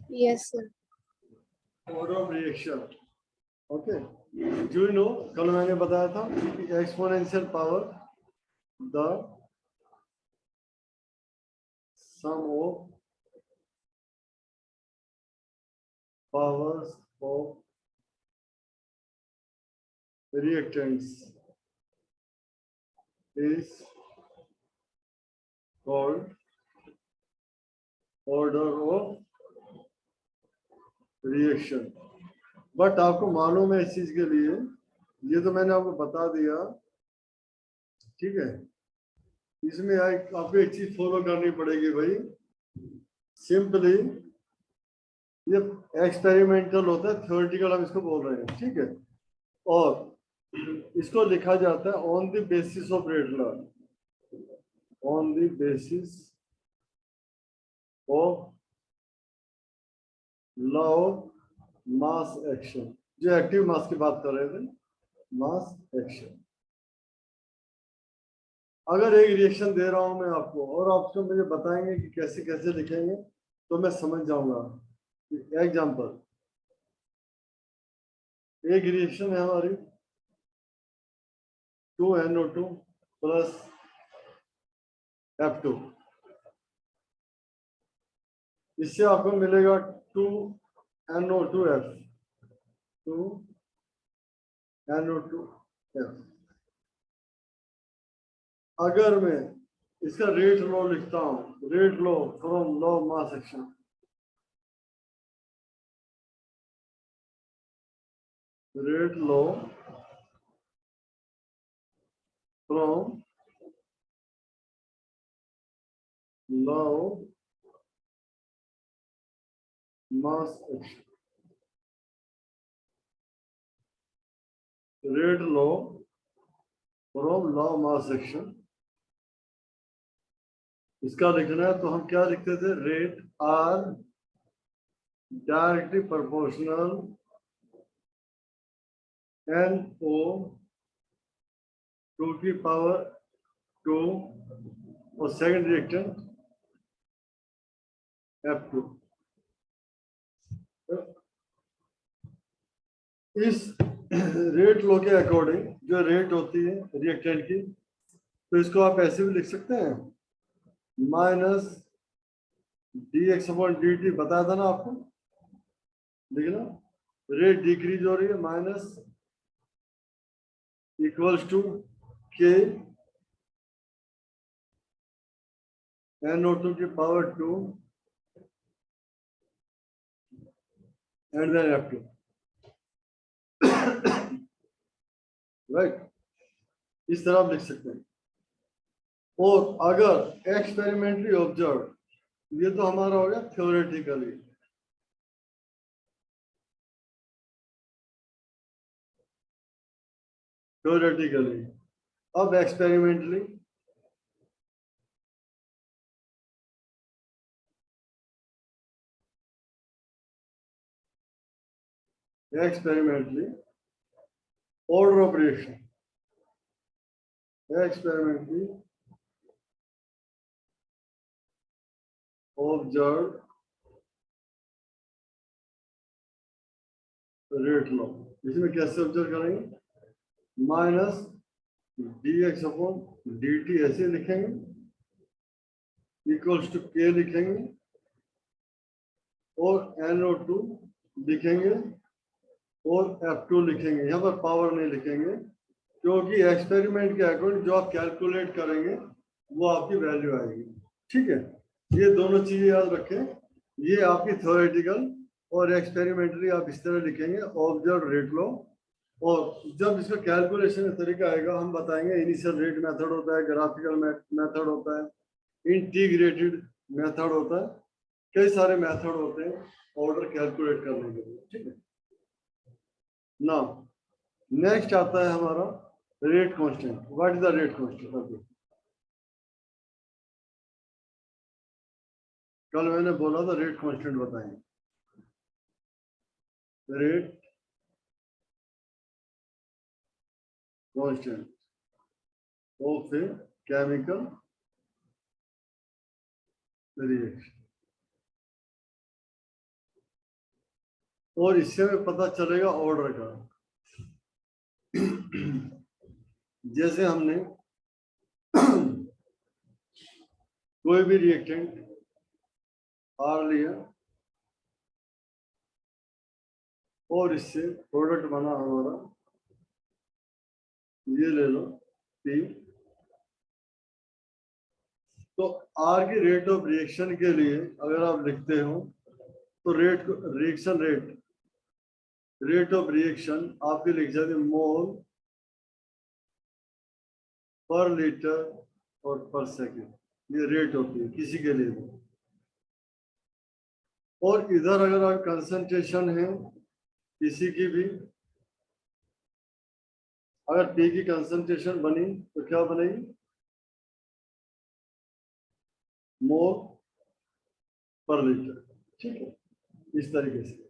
Yes, sir. Order of reaction. Okay. Do you know, कल मैंने बताया था कि exponential power the sum of powers of reactants is called order of reaction. But आपको मालूम है इस चीज के लिए, ये तो मैंने आपको बता दिया, ठीक है। इसमें आपको एक चीज फॉलो करनी पड़ेगी भाई, सिंपली ये एक्सपेरिमेंटल होता है, थ्योरेटिकल हम इसको बोल रहे हैं, ठीक है। और इसको लिखा जाता है on the basis of rate law, on the basis of law of mass action, जो एक्टिव मास की बात कर रहे थे, मास एक्शन। अगर एक रिएक्शन दे रहा हूं मैं आपको और आपको मुझे बताएंगे कि कैसे कैसे लिखेंगे, तो मैं समझ जाऊंगा। एग्जांपल, एक रिएक्शन है हमारी 2NO2 प्लस F2, इससे आपको मिलेगा 2NO2F, 2NO2F। अगर मैं इसका रेट लॉ लिखता हूं, rate law from law of mass action, rate law from law of mass action, rate law from law of mass action, इसका लिखना है तो हम क्या लिखते थे, rate are directly proportional NO 2 की पावर 2 और सेकंड रिएक्टेंट F2। इस रेट लो के अकॉर्डिंग जो रेट होती है रिएक्टेंट की, तो इसको आप ऐसे भी लिख सकते हैं, माइनस dx/dt, बताया था ना आपको, देखना रेट डिक्रीज हो रही है, minus equals to K NO2 की power 2 and then F2, right. इस तरह आप लिख सकते हैं। और अगर एक्सपेरिमेंटली ऑब्जर्व, ये तो हमारा हो गया थ्योरेटिकली, थ्योरेटिकली। अब experimentally, experimentally order of reaction, experimentally observed rate law, इसमें कैसे ऑब्जर्व करेंगे, माइनस dx/dt ऐसे लिखेंगे, इक्वल्स टू K लिखेंगे और NO2 लिखेंगे और F2 लिखेंगे। यहाँ पर पावर नहीं लिखेंगे, क्योंकि एक्सपेरिमेंट के अकॉर्डिंग जो आप कैलकुलेट करेंगे वो आपकी वैल्यू आएगी, ठीक है। ये दोनों चीजें याद रखें, ये आपकी थ्योरेटिकल और एक्सपेरिमेंटली आप इस तरह लिखेंगे, ऑब्जर्व रेट लो। और जब इसका कैलकुलेशन का तरीका आएगा हम बताएंगे, इनिशियल रेट मेथड होता है, ग्राफिकल मेथड होता है, इंटीग्रेटेड मेथड होता है, कई सारे मेथड होते हैं ऑर्डर कैलकुलेट करने के लिए, ठीक है ना। नेक्स्ट आता है हमारा rate constant. What is the rate constant? Okay, कल मैंने बोला था रेट कांस्टेंट बताएंगे, rate constant of a chemical reaction. और इससे हमें पता चलेगा ऑर्डर का। जैसे हमने कोई भी रिएक्टेंट आर लिया और इससे प्रोडक्ट बना हमारा, ये ले लो पी, तो आर की रेट ऑफ रिएक्शन के लिए अगर आप लिखते हो तो रेट ऑफ रिएक्शन आपके लिख जाते मोल पर लीटर और पर सेकेंड, ये रेट होती है किसी के लिए भी। और इधर अगर आप कंसंट्रेशन है किसी की भी, अगर पी की कंसंट्रेशन बनी तो क्या बनेगी, मोल पर लीटर। ठीक है, इस तरीके से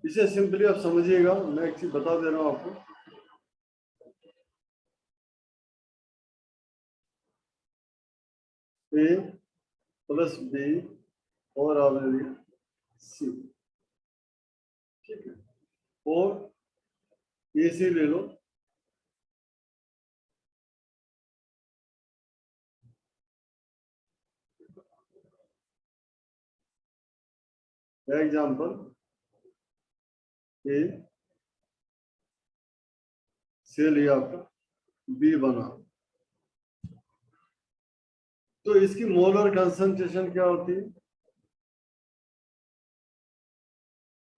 इसे सिंपली आप समझिएगा। मैं एक चीज बता दे रहा हूं आपको, ए प्लस बी और आपने सी, ठीक है, और ए सी ले लो, एग्जाम्पल ए से लिया आपका बी बना, तो इसकी मोलर कंसंट्रेशन क्या होती है,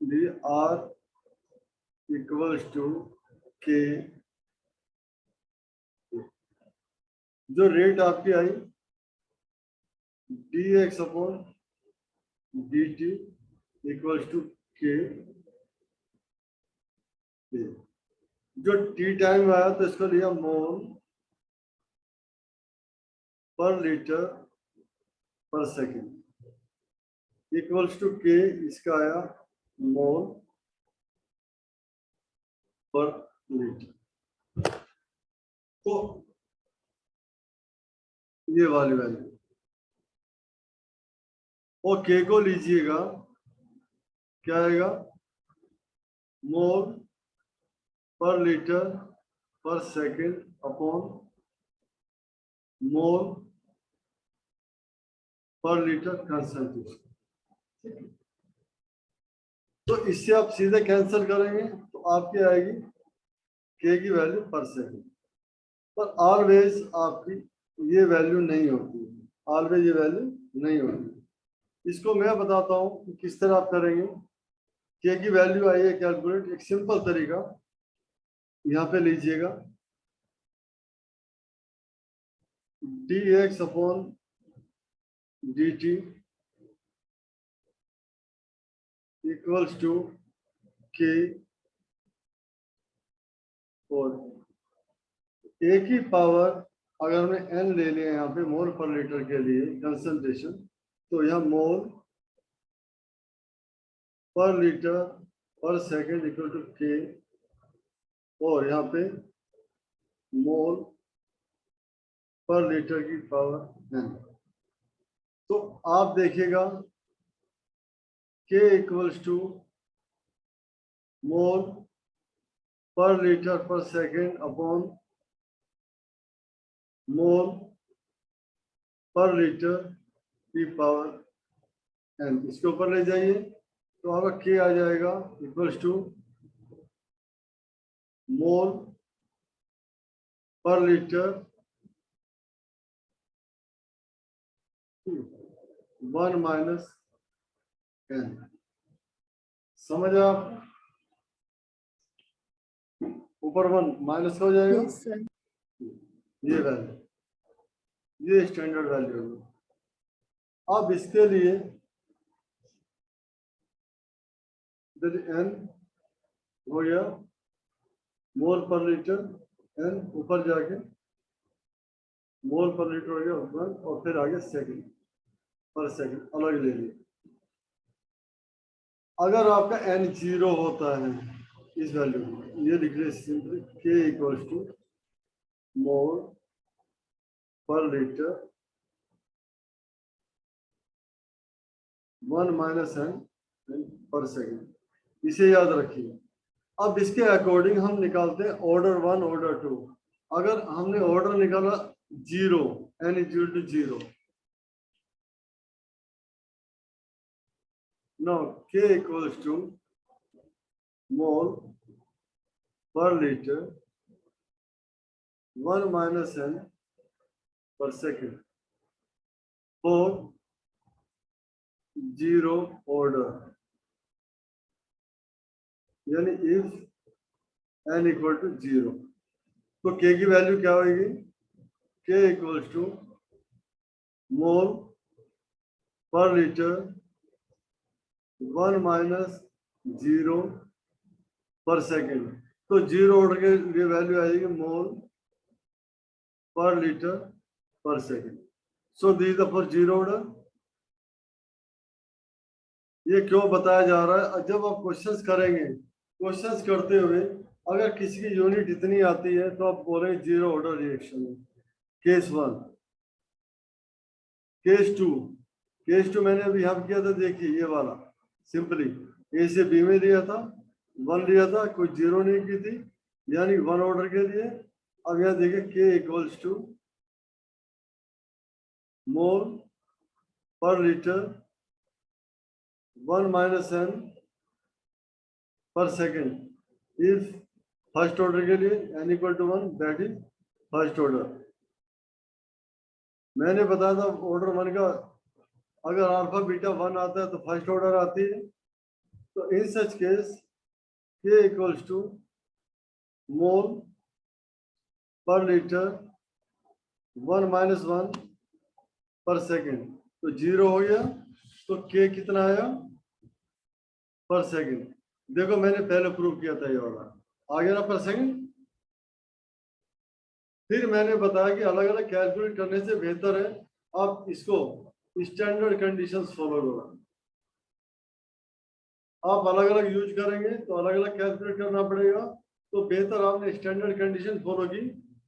D R equals to k, जो रेट आपकी आई d x upon d t equals to k, जो टी टाइम आया तो इसको लिया मोल per litre per second equals to के, इसका आया मोल पर लीटर। तो ये वाली वैल्यू, और के को लीजिएगा, क्या आएगा, मोल per litre per second upon mole per litre concentration. तो इससे आप सीधे कैंसिल करेंगे तो आपकी आएगी के की वैल्यू पर सेकेंड, पर ऑलवेज आपकी ये वैल्यू नहीं होती, ऑलवेज ये वैल्यू नहीं होती। इसको मैं बताता हूँ कि किस तरह आप करेंगे। के की वैल्यू आई है कैलकुलेट, एक सिंपल तरीका यहाँ पे लीजिएगा, d x upon d t equals to k, और एक ही पावर अगर मैं एन ले लिया यहाँ पे मोल पर लीटर के लिए कंसंट्रेशन, तो यहाँ मोल per litre per second equal to k, और यहाँ पे मोल पर लीटर की पावर एन। तो आप देखिएगा के equals to mole per litre per second upon mole per litre की पावर एन, इसके ऊपर ले जाइए तो आपका के आ जाएगा equals to mole per litre 1 minus N. समझ आप, ऊपर 1 माइनस हो जाएगा, Yes, sir. ये वैल्यू, ये स्टैंडर्ड वैल्यू है। अब इसके लिए एन हो गया मोल पर लीटर, एन ऊपर जाके मोल पर लीटर हो गया 1, और फिर आगे सेकंड पर सेकंड अलग ले लिए। अगर आपका एन 0 होता है इस वैल्यू में, ये लिख लीजिए सिंपली के equals to mole per litre 1 minus N पर सेकंड। इसे याद रखिए। अब इसके अकॉर्डिंग हम निकालते हैं ऑर्डर 1 ऑर्डर 2। अगर हमने ऑर्डर निकाला 0, n equal to 0, now k equals to mole per liter 1 minus n per second for 0 order, यानी if n इक्वल टू 0, तो k की वैल्यू क्या होगी? k equals to mole per litre 1 minus 0 पर second. तो 0 order के लिए value आएगी मोल per litre per second. So this the for 0 order. ये क्यों बताया जा रहा है? जब आप क्वेश्चंस करेंगे, क्वेश्चंस करते हुए अगर किसी की यूनिट इतनी आती है तो आप बोलेंगे 0 ऑर्डर रिएक्शन है। केस 1, केस 2, केस 2 मैंने अभी यहाँ किया था, देखिए ये वाला सिंपली ए से बी में लिया था, 1 लिया था, कोई 0 नहीं की थी, यानी 1 ऑर्डर के लिए। अब यहाँ देखिए के equals to mole per litre 1 minus n per second if first order के लिए n equal to 1, that is first order. मैंने बताया था ऑर्डर 1 का अगर अल्फा बीटा 1 आता है तो फर्स्ट ऑर्डर आती है। तो इन सच केस के equals to mole per litre 1 minus 1 पर सेकेंड, तो 0 हो गया। तो के कितना आया? पर सेकेंड। देखो मैंने पहले प्रूव किया था ये वाला, आ गया ना पर सेकेंड। फिर मैंने बताया कि अलग अलग कैलकुलेट करने से बेहतर है आप इसको स्टैंडर्ड कंडीशंस फॉलो करो। आप अलग अलग यूज करेंगे तो अलग अलग कैलकुलेट करना पड़ेगा, तो बेहतर आपने स्टैंडर्ड कंडीशन फॉलो की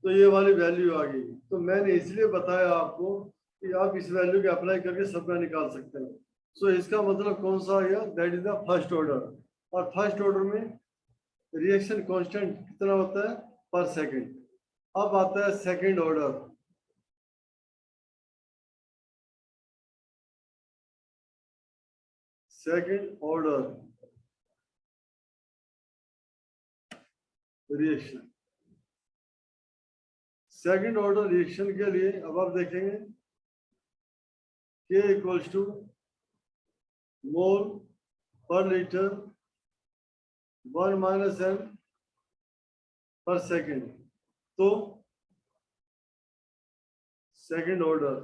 तो ये वाली वैल्यू आ गई। तो मैंने इसलिए बताया आपको कि आप इस वैल्यू के अप्लाई करके सबका निकाल सकते हैं। सो इसका मतलब कौन सा आ गया? That is the first order. और फर्स्ट ऑर्डर में रिएक्शन कांस्टेंट कितना होता है? पर सेकंड। अब आता है second order. Second order reaction. Second order reaction के लिए अब आप देखेंगे K equals to mole per litre 1 minus n per second. तो सेकंड ऑर्डर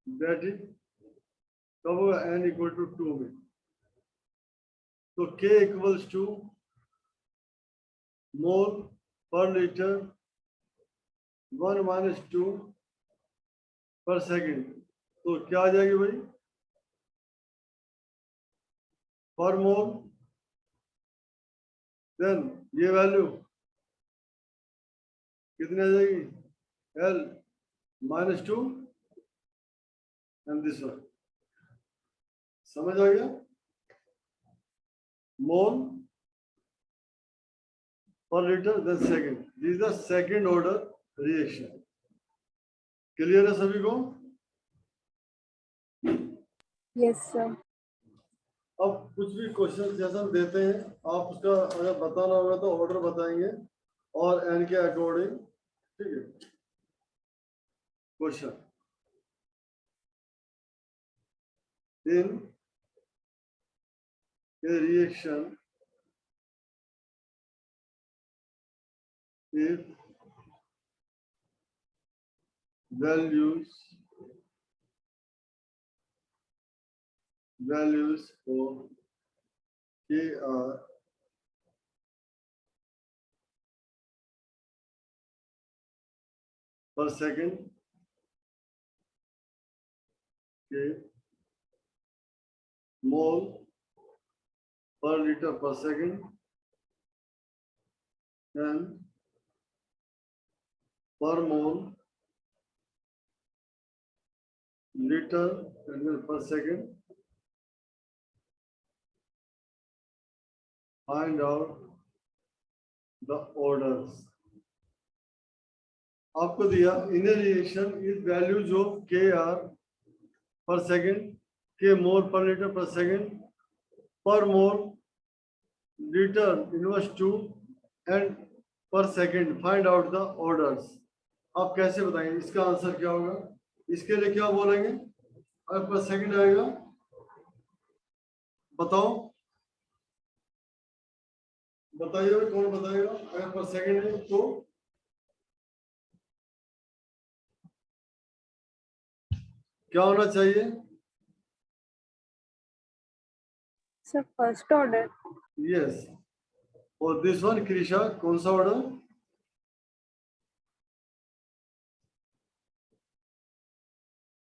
दैट इज कब होगा? n इक्वल टू 2 में। तो K equals to mole per litre 1 minus 2 पर सेकेंड। तो क्या आ जाएगी भाई? पर मोल, देन ये वैल्यू कितनी आ जाएगी? L minus 2 and this one. समझ आ गया? मोल per liter then second. This is the second order reaction. Clear है सभी को? Yes sir. अब कुछ भी क्वेश्चन जैसा हम देते हैं आप उसका अगर बताना होगा तो ऑर्डर बताएंगे और एन के अकॉर्डिंग। ठीक है? Question in A reaction if values for K are per second, K mole per liter per second and per mole liter per second find out the orders. आपको दिया in reaction is values of K are per second, K mole per litre per second, per mole litre inverse to and per second. Find out the orders. आप कैसे बताएंगे इसका answer क्या होगा? इसके लिए क्या बोलेंगे? अगर पर सेकेंड आएगा बताओ, बताइए कौन बताएगा? अगर पर सेकेंड है तो क्या होना चाहिए? Sir first order. यस। और दिस वन कृषा कौन सा order?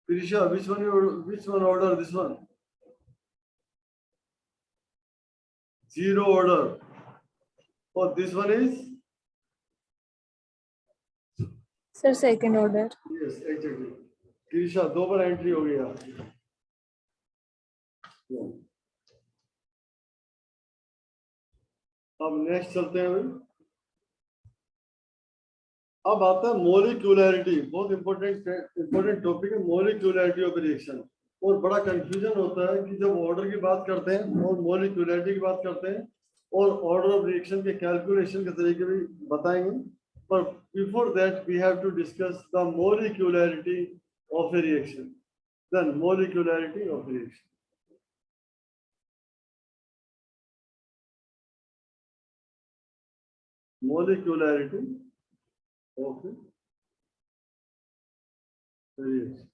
Krisha which one order? This one zero order. और this one is sir second order. yes exactly. Krisha दो बार एंट्री हो गया। अब नेक्स्ट चलते हैं भाई। अब आता है मोलिक्युलरिटी। बहुत इंपॉर्टेंट टॉपिक है मोलिक्युलरिटी ऑफ रिएक्शन। और बड़ा कंफ्यूजन होता है कि जब ऑर्डर की बात करते हैं और मोलिक्युलरिटी की बात करते हैं और ऑर्डर ऑफ रिएक्शन के कैलकुलेशन के तरीके भी बताएंगे। पर before that we have to discuss the molecularity of a reaction. Then molecularity of reaction. Molecularity of reaction.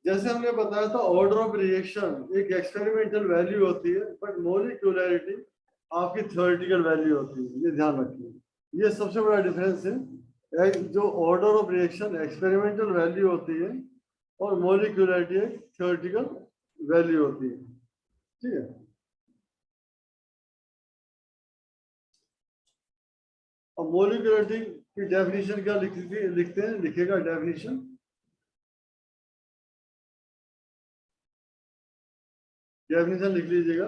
जैसे हमने बताया था ऑर्डर ऑफ रिएक्शन एक एक्सपेरिमेंटल वैल्यू होती है, बट मोलिक्युलरिटी आपकी थ्योरेटिकल वैल्यू होती है। ये ध्यान रखिए, ये सबसे बड़ा डिफरेंस है। जो order of reaction experimental value होती है और मोलिक्युलरिटी एक थ्योरेटिकल वैल्यू होती है। ठीक है। अब मोलिक्युलरिटी की डेफिनेशन क्या लिखते हैं? लिखेगा डेफिनेशन। डेफिनेशन लिख लीजिएगा।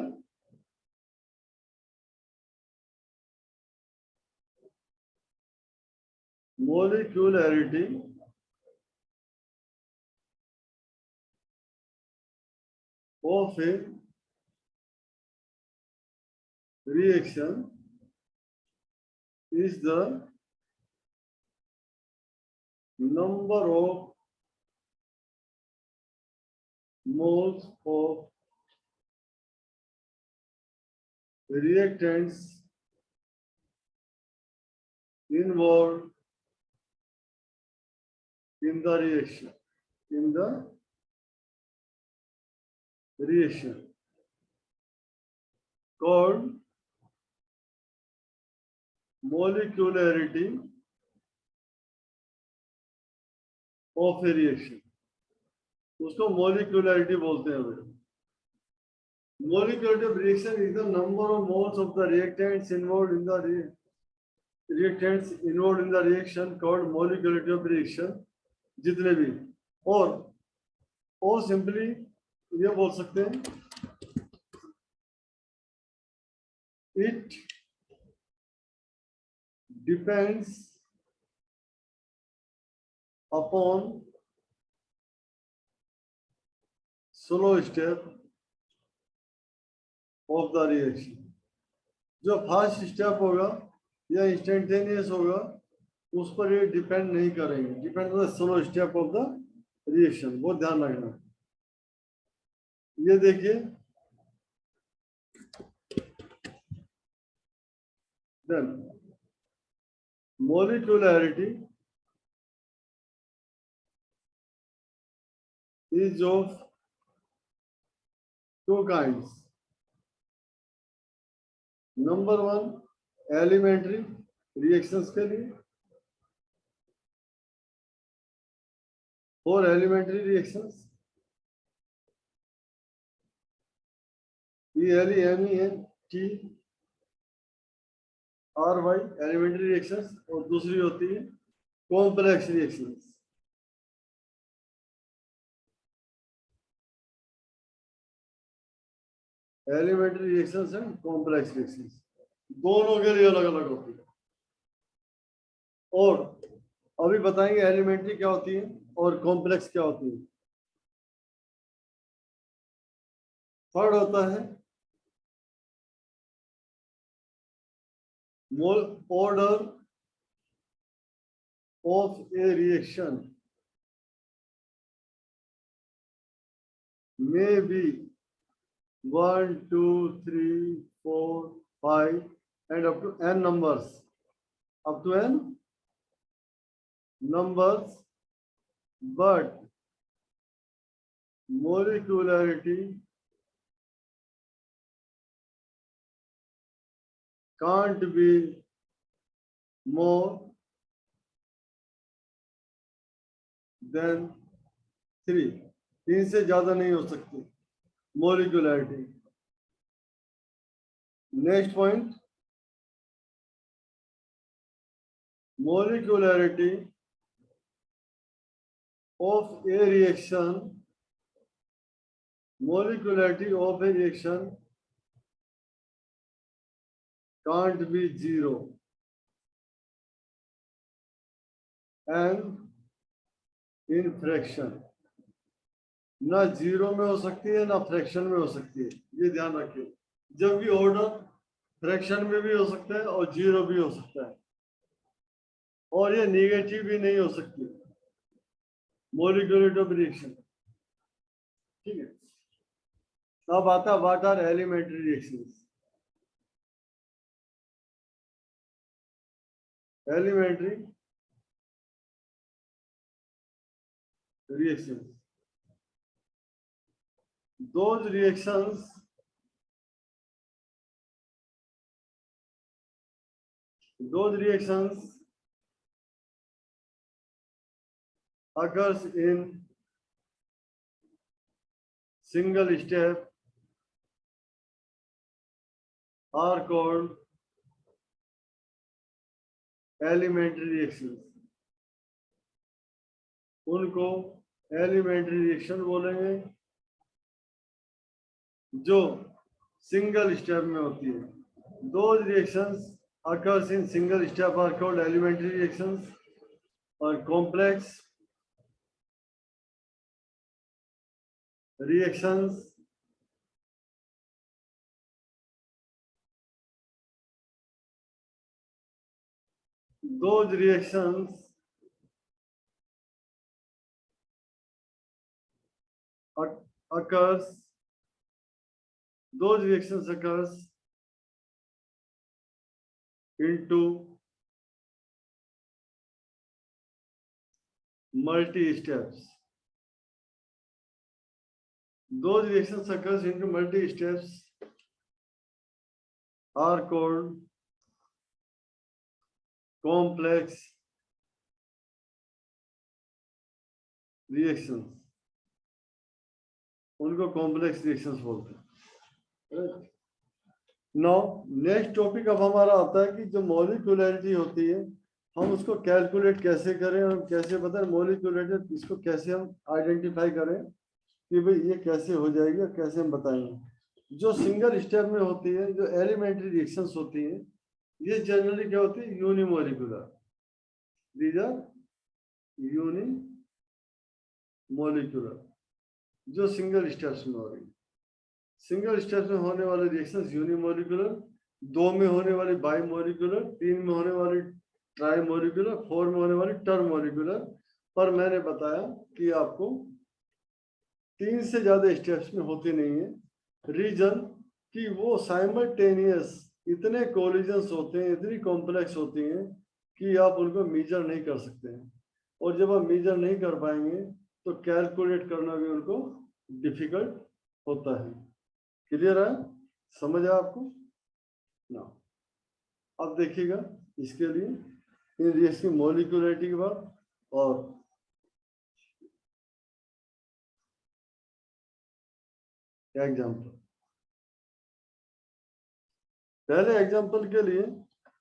मोलिक्युलरिटी of a reaction is the number of moles of reactants involved in the reaction. In the reaction called molecularity of a reaction. उसको molecularity बोलते हैं भाई। Molecularity of reaction is the number of moles of the reactants involved in the reaction called molecularity of reaction। जितने भी और simply ये बोल सकते हैं it depends upon slow step of the reaction। जो फास्ट स्टेप होगा या इंस्टेंटेनियस होगा उस पर ये डिपेंड नहीं करेंगे। Depend on the slow step of the reaction. बहुत ध्यान रखना। ये देखिए then molecularity is of two kinds। Number one elementary reactions के लिए, for elementary reactions ELEMENTRY elementary reactions. और दूसरी होती है complex reactions. Elementary reactions and complex reactions दोनों के लिए अलग अलग होती है। और अभी बताएंगे एलिमेंट्री क्या होती है और कॉम्प्लेक्स क्या होती है। थर्ड होता है order of a reaction may be 1, 2, 3, 4, 5 and up to n numbers, up to n numbers, but molecularity can't be more than 3, 3 से ज्यादा नहीं हो सकती molecularity। Next point, molecularity of a reaction, molecularity of a reaction can't be 0 and in fraction, ना zero में हो सकती है ना फ्रैक्शन में हो सकती है, ये ध्यान रखिए। जब भी ऑर्डर फ्रैक्शन में भी हो सकता है और जीरो भी हो सकता है, और ये नेगेटिव भी नहीं हो सकती मोलिकुलर ऑफ रिएक्शन। ठीक है, अब आता what are elementary reactions. Elementary reactions, those reactions occurs in single step are called elementary reactions। उनको एलिमेंट्री रिएक्शन बोलेंगे जो सिंगल स्टेप में होती है। Those reactions occurs in single step are called elementary reactions, और complex reactions those reactions occurs into multi steps। Those reactions occurs into multi steps are called complex reactions। उनको complex reactions बोलते हैं। Now next topic अब हमारा आता है कि जो मॉलिक्यूलरिटी होती है हम उसको कैलकुलेट कैसे करें और कैसे बताएं मॉलिक्यूलरिटी, इसको कैसे हम आइडेंटिफाई करें कि भाई ये कैसे हो जाएगी और कैसे हम बताएंगे। जो सिंगल स्टेप में होती है, जो एलिमेंट्री रिएक्शंस होती हैं, ये जनरली क्या होती है, यूनिमोलिकुलर। दीज आर यूनिमोलिकुलर, जो सिंगल स्टेप्स में हो रही है। सिंगल स्टेप्स में होने वाले रिएक्शंस यूनिमोलिकुलर, 2 में होने वाली बाईमोलिकुलर, 3 में होने वाली ट्राईमोलिकुलर, 4 में होने वाली टर्मोलिकुलर। पर मैंने बताया कि आपको 3 से ज्यादा स्टेप्स में होती नहीं है। रीजन कि वो साइमल्टेनियस इतने कोलिजन्स होते हैं, इतनी कॉम्प्लेक्स होती हैं कि आप उनको मेजर नहीं कर सकते हैं, और जब आप मेजर नहीं कर पाएंगे तो कैलकुलेट करना भी उनको डिफिकल्ट होता है। क्लियर है, समझ आया आपको ना? अब देखिएगा इसके लिए इन रिएक्शन की मॉलिक्यूलरिटी के बाद और एग्जाम्पल। पहले एग्जाम्पल के लिए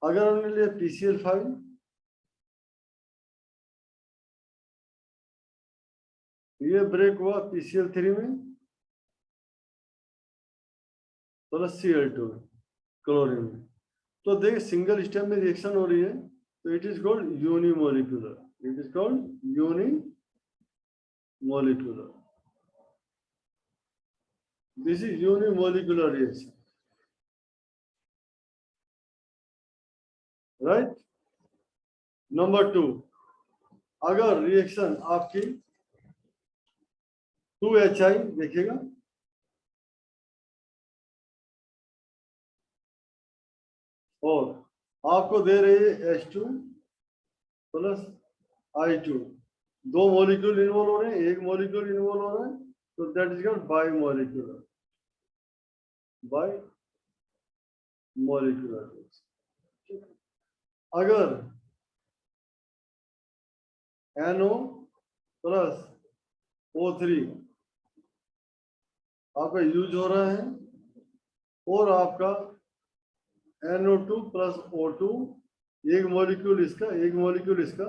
अगर हमने लिया PCl5, ये ब्रेक हुआ PCl3 में, प्लस Cl2 क्लोरीन में। तो देखिए सिंगल स्टेप में रिएक्शन हो रही है, तो it is called unimolecular, it is called unimolecular, this is unimolecular reaction, right. Number 2, अगर रिएक्शन आपकी 2HI देखिएगा, और आपको दे रही है H2 plus I2, 2 molecule involve हो रहे हैं, एक मॉलिक्यूल इन्वॉल्व हो रहा है, तो that is called by molecular अगर NO प्लस O3 आपका यूज हो रहा है, और आपका NO2 प्लस O2, एक मॉलिक्यूल इसका एक मॉलिक्यूल इसका,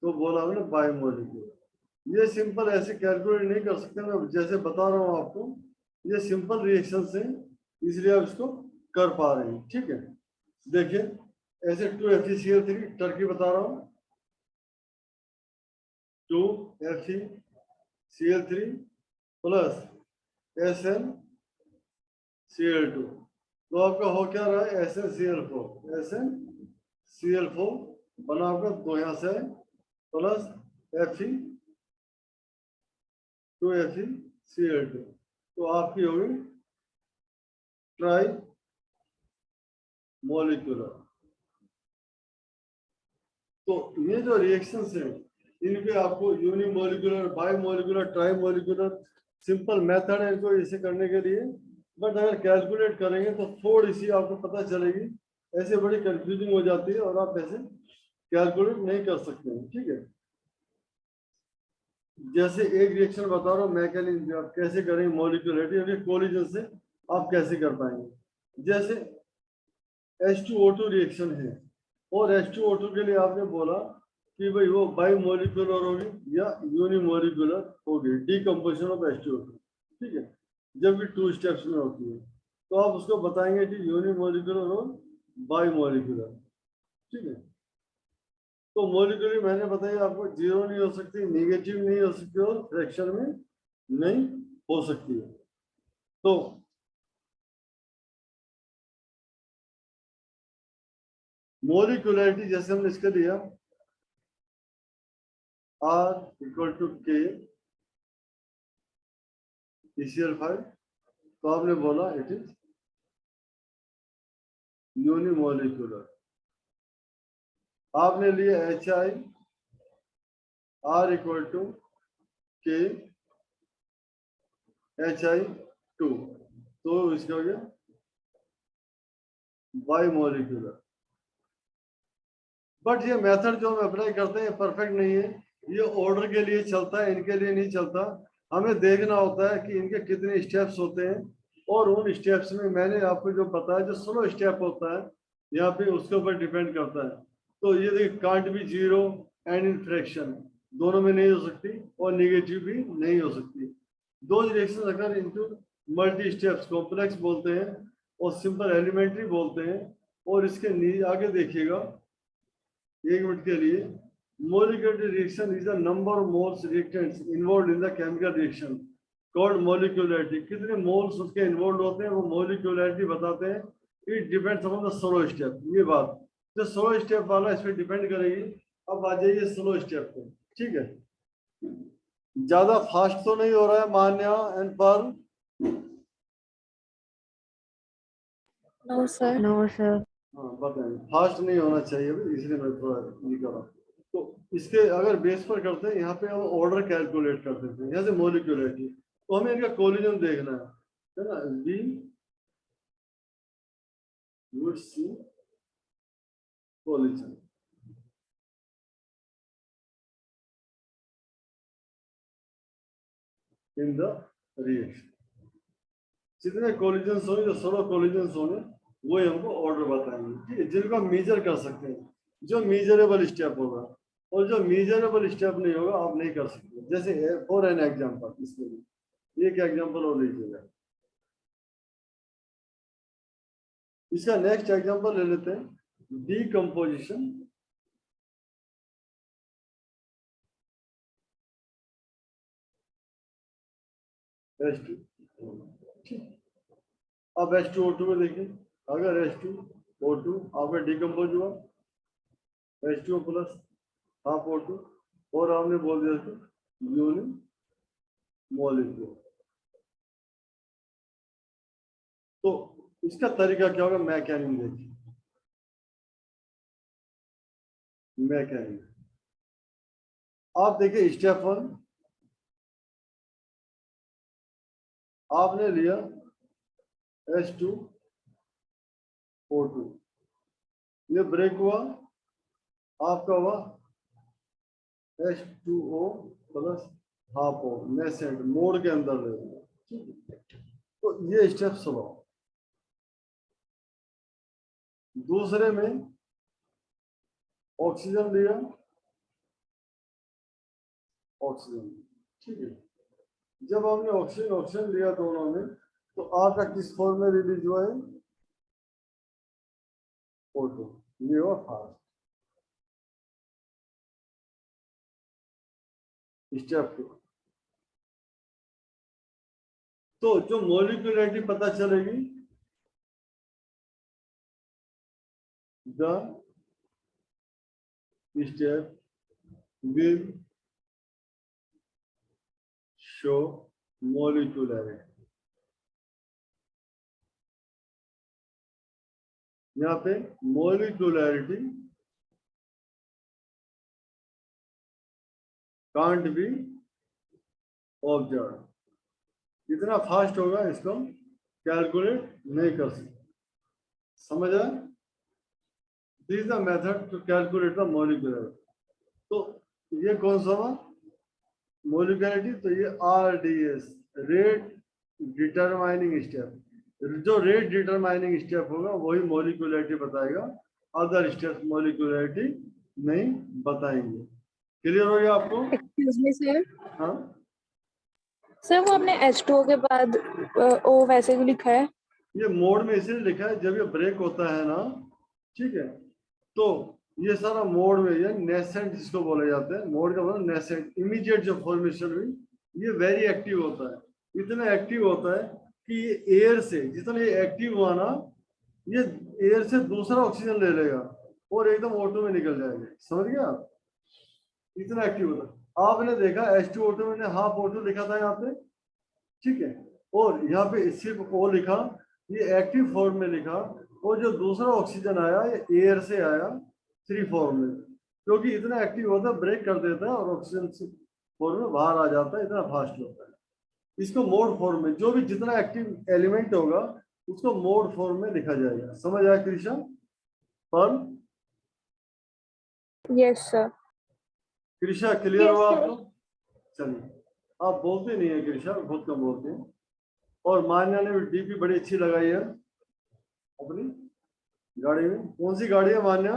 तो बोला हमने बाई मॉलिक्यूल। ये सिंपल ऐसे कैलकुलेट नहीं कर सकते, मैं जैसे बता रहा हूँ आपको, ये सिंपल रिएक्शन से, इसलिए आप इसको कर पा रहे हैं, ठीक है। देखिए ऐसे 2FeCl3 टर्की बता रहा हूँ, 2FeCl3 प्लस SnCl2, तो आपका हो क्या रहा है, SnCl4 बना आपका, तो यहाँ से प्लस Fe2FeCl2, तो आपकी होगी ट्राई मॉलिक्यूलर। तो ये जो रिएक्शंस हैं, इनके आपको यूनिमोलिकुलर, बाईमोलिकुलर, ट्राईमोलिकुलर, सिंपल मेथड है इनको इसे करने के लिए, बट अगर कैलकुलेट करेंगे तो थोड़ी सी आपको पता चलेगी, ऐसे बड़ी कंफ्यूजिंग हो जाती है और आप ऐसे कैलकुलेट नहीं कर सकते हैं, ठीक है। जैसे एक रिएक्शन बता रहा हूँ मैकेनिज्म, आप कैसे करेंगे मॉलिक्यूलरिटी, अभी कोलिजन से आप कैसे कर पाएंगे। जैसे H2O2 रिएक्शन है, और H2O2 के लिए आपने बोला कि भाई वो बाईमोलिकुलर होगी या यूनिमोलिकुलर होगी, डीकम्पोजिशन ऑफ H2O2, ठीक है, जब भी 2 स्टेप्स में होती है, तो आप उसको बताएंगे कि यूनिमोलिकुलर और बाईमोलिकुलर, ठीक है। तो मोलिकुलर मैंने बताया आपको, जीरो नहीं हो सकती, नेगेटिव नहीं हो सकती, और फ्रैक्शन में नहीं हो सकती है। तो मोलिकुलरिटी जैसे हमने इसके लिया R = K ECl5, तो आपने बोला इट इज यूनिमोलिकुलर। आपने लिया HI R = K HI2, तो इसका हो गया बाईमोलिकुलर। बट ये मेथड जो हम अप्लाई करते हैं परफेक्ट नहीं है, ये ऑर्डर के लिए चलता है, इनके लिए नहीं चलता। हमें देखना होता है कि इनके कितने स्टेप्स होते हैं, और उन स्टेप्स में मैंने आपको जो बताया, जो स्लो स्टेप होता है यहाँ पे, उसके ऊपर डिपेंड करता है। तो ये देखिए, कांट भी जीरो एंड इन फ्रैक्शन दोनों में नहीं हो सकती, और निगेटिव भी नहीं हो सकती। दो रिएक्शन अगर इनटू मल्टी स्टेप्स कॉम्प्लेक्स बोलते हैं, और सिंपल एलिमेंट्री बोलते हैं। और इसके आगे देखिएगा, एक मिनट के लिए, molecular reaction is the number of moles reactants involved in the chemical reaction called molecularity। कितने मोल्स उसके इन्वॉल्व होते हैं वो molecularity बताते हैं। It depends on the slow step. ये बात जो स्लो स्टेप वाला इस पर डिपेंड करेगी। अब आ जाइए स्लो स्टेप पे, ठीक है। ज्यादा फास्ट तो नहीं हो रहा है मान्या एंड पर? No, sir. No, sir. हाँ बताएं, फास्ट नहीं होना चाहिए अभी, इसलिए मैं थोड़ा ये कर रहा हूँ। तो इसके अगर बेस पर करते हैं, यहाँ पे हम ऑर्डर कैलकुलेट कर देते हैं, यहाँ से मोलिकुलरिटी, तो हमें इनका कोलिजन देखना है ना। B would see collision, in the reaction. जितने कोलिजन होंगे, जो 16 कोलिजन होंगे, वो हमको ऑर्डर बताएंगे, ठीक है, जिनको हम मेजर कर सकते हैं, जो मेजरेबल स्टेप होगा। और जो मेजरेबल स्टेप नहीं होगा आप नहीं कर सकते। जैसे फॉर एन एग्जांपल, इसके लिए एक एग्जांपल और लीजिएगा। इसका नेक्स्ट एग्जांपल ले लेते हैं, डीकम्पोजिशन। H2, अब H2O2 में देखिए, अगर H2O2 आपका डिकम्पोज हुआ H2O प्लस हाफ O2 और आपने बोल दिया कि यूनिमोलिक्यूल, तो इसका तरीका क्या होगा, मैकेनिज्म देखिए। मैकेनिज्म आप देखिए, स्टेप 1 आपने लिया H2O2, ये ब्रेक हुआ, आपका हुआ H2O plus half O, nascent mode के अंदर ले लिया, ठीक है। तो ये स्टेप स्लो। दूसरे में ऑक्सीजन लिया, ऑक्सीजन, ठीक है। जब हमने ऑक्सीजन लिया दोनों में, तो आपका किस फॉर्म में रिलीज हुआ है, O2, ये हुआ फास्ट। स्टेप 2, तो जो मॉलिक्यूलरिटी पता चलेगी, the step will show molecularity. यहाँ पे मॉलिक्यूलरिटी कांट बी ऑब्जर्व, कितना फास्ट होगा इसको कैलकुलेट नहीं कर सकते, समझ आए। This is the method to calculate the molecularity. तो ये कौन सा हुआ मॉलिक्यूलरिटी, तो ये RDS, रेट डिटरमाइनिंग स्टेप। जो रेट डिटरमाइनिंग स्टेप होगा वही मॉलिक्यूलरिटी बताएगा, अदर स्टेप मॉलिक्यूलरिटी नहीं बताएंगे। क्लियर हो गया आपको? Excuse me sir. हाँ सर वो आपने H2O के बाद O वैसे भी लिखा है। ये मोड में इसलिए लिखा है, जब ये ब्रेक होता है ना, ठीक है, तो ये सारा मोड में, ये नेसेंट जिसको बोले जाते हैं, मोड का मतलब नेसेंट, इमीडिएट जो फॉर्मेशन हुई, ये वेरी एक्टिव होता है। इतना एक्टिव होता है कि ये एयर से, जितना ये एक्टिव हुआ ना, ये एयर से दूसरा ऑक्सीजन ले लेगा और एकदम O2 में निकल जाएगा, समझ गया आप, इतना एक्टिव होता है। आपने देखा H2O2 में हाफ O2 लिखा था यहाँ पे, ठीक है, और यहाँ पे सिर्फ O लिखा, ये एक्टिव फॉर्म में लिखा, और जो दूसरा ऑक्सीजन आया ये एयर से आया फ्री फॉर्म में, क्योंकि इतना एक्टिव होता है, ब्रेक कर देता है और ऑक्सीजन फॉर्म में बाहर आ जाता है, इतना फास्ट होता है। इसको मोड फॉर्म में, जो भी जितना एक्टिव एलिमेंट होगा उसको मोड फॉर्म में लिखा जाएगा, समझ आया कृष्णा? पर यस सर। कृष्णा क्लियर हुआ आपको? चलिए, आप बोलते नहीं है कृष्णा, बहुत कम बोलते हैं। और मान्या ने भी डीपी बड़ी अच्छी लगाई है अपनी गाड़ी में। कौन सी गाड़ी है मान्या?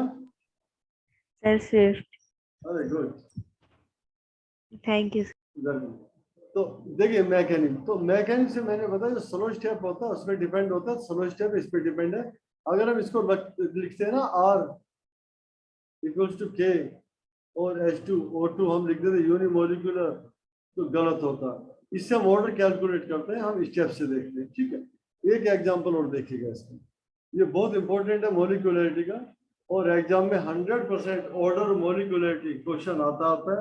स्विफ्ट। अरे गुड, थैंक यू। तो देखिए मैकेनिज्म, तो मैकेनिज्म से मैंने बताया जो स्लो स्टेप होता है उस पर डिपेंड होता है, स्लो स्टेप इस पर डिपेंड है। अगर हम इसको लिखते हैं ना R इक्वल्स टू K और H2O2 हम लिख देते यूनिमोलिकुलर, तो गलत होता है। इससे हम ऑर्डर कैलकुलेट करते हैं, हम स्टेप से देखते हैं, ठीक है। एक एग्जांपल और देखिएगा इसमें, ये बहुत इंपॉर्टेंट है मॉलिक्यूलरिटी का, और एग्जाम में 100% ऑर्डर मॉलिक्यूलरिटी क्वेश्चन आता है,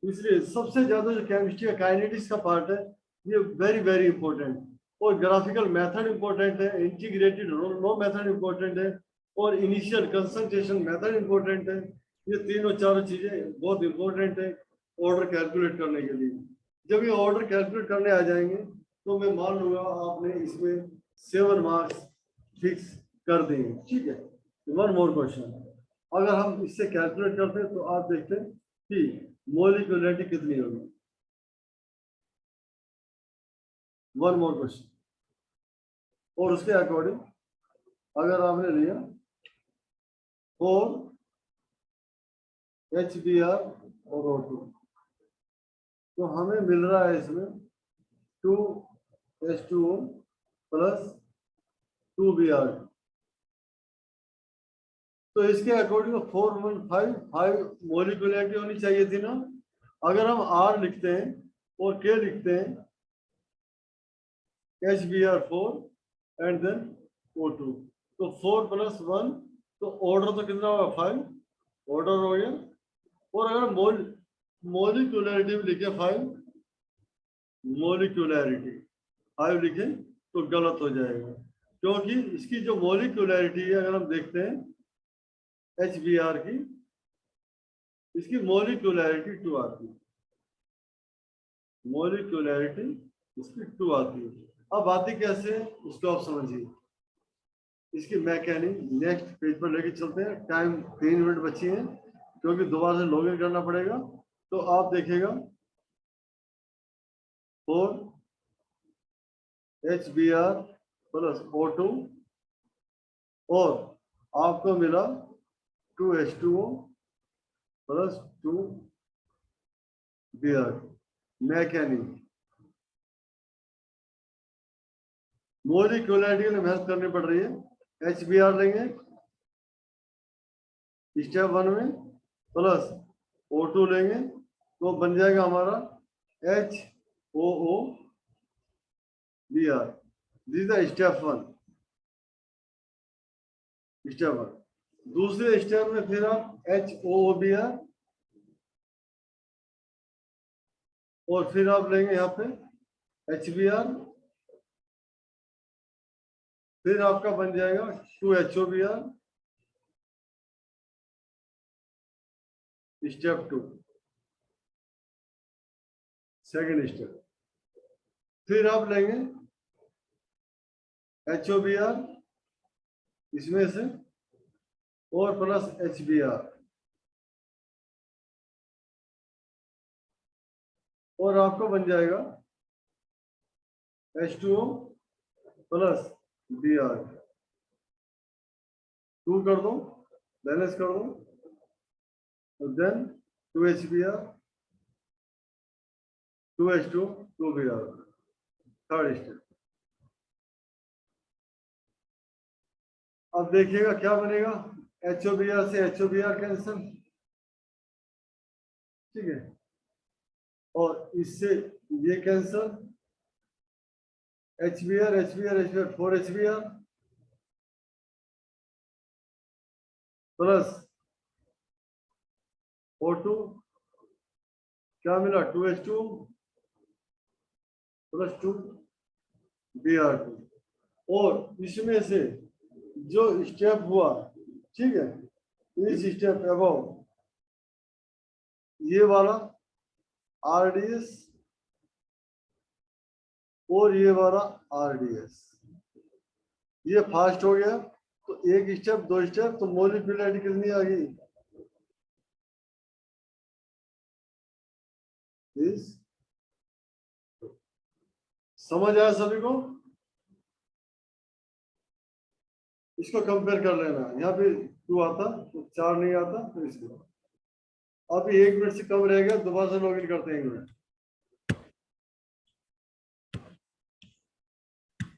इसलिए सबसे ज्यादा जो केमिस्ट्री का काइनेटिक्स का पार्ट है ये वेरी वेरी इंपॉर्टेंट, और ग्राफिकल मेथड इंपॉर्टेंट है, इंटीग्रेटेड लो मेथड इंपॉर्टेंट है, और इनिशियल कंसंट्रेशन मेथड इंपॉर्टेंट है। ये तीनों चारों चीजें बहुत इंपॉर्टेंट है ऑर्डर कैलकुलेट करने के लिए। जब ये ऑर्डर कैलकुलेट करने आ जाएंगे तो मैं मान लूंगा आपने इसमें 7 मार्क्स फिक्स कर देंगे, ठीक है। वन मोर क्वेश्चन, अगर हम इससे कैलकुलेट करते हैं तो आप देखते हैं कि मॉलिक्यूलरिटी कितनी होगी। वन मोर क्वेश्चन, और उसके अकॉर्डिंग अगर आपने लिया 4 HBr और O2, तो हमें मिल रहा है इसमें 2H2O प्लस 2Br, तो इसके अकॉर्डिंग 415 मोलिकुलरिटी होनी चाहिए थी ना। अगर हम R लिखते हैं और K लिखते हैं, HBr4 एंड देन O2, तो 4 + 1, तो ऑर्डर तो कितना होगा 5, ऑर्डर हो गया। और अगर मोलिकुलरिटी भी लिखे 5, मोलिकुलरिटी 5 लिखें तो गलत हो जाएगा, क्योंकि इसकी जो मोलिकुलरिटी है अगर हम देखते हैं HBr की, इसकी मोलिकुलरिटी 2 आती है, मोलिकुलरिटी इसकी 2 आती है। अब आती कैसे उसको आप समझिए, इसकी मैकेनिक नेक्स्ट पेज पर लेके चलते हैं। टाइम 3 मिनट बची है, क्योंकि दोबारा से लॉगिन करना पड़ेगा। तो आप देखिएगा 4 HBr + O2 और आपको मिला 2 H2O + 2 Br। मैकेनिक मोलिकुलरिटी के लिए मेहनत करनी पड़ रही है। HBr लेंगे स्टेप 1 में, प्लस O2 लेंगे तो बन जाएगा हमारा HOO Br। This is step 1। Step 1। दूसरे स्टेप में फिर आप HOO Br और फिर आप लेंगे यहाँ पे HBr, फिर आपका बन जाएगा 2HOBr। Step 2 second step. फिर आप लेंगे HOBr इसमें से और प्लस HBr, और आपको बन जाएगा H2O + Br। 2 कर दो, बैलेंस कर दो, और then 2HBr 2H2 2Br। Third step. अब देखिएगा क्या बनेगा, HOBr से HOBr कैंसिल, ठीक है, और इससे ये cancel, HBr 4 HBr plus O2 क्या मिला 2H2 + 2 Br2। और इसमें से जो स्टेप हुआ, ठीक है, इस स्टेप अबव ये वाला RDS और ये वाला RDS, ये फास्ट हो गया। तो एक स्टेप 2 स्टेप तो मोलिकुलरिटी कितनी आ गई, समझ आया सभी को? इसको कंपेयर कर लेना, यहाँ पे 2 आता तो 4 नहीं आता, तो इसको अभी 1 मिनट से कम रह गया, दोबारा से लॉगिन करते हैं 1 मिनट।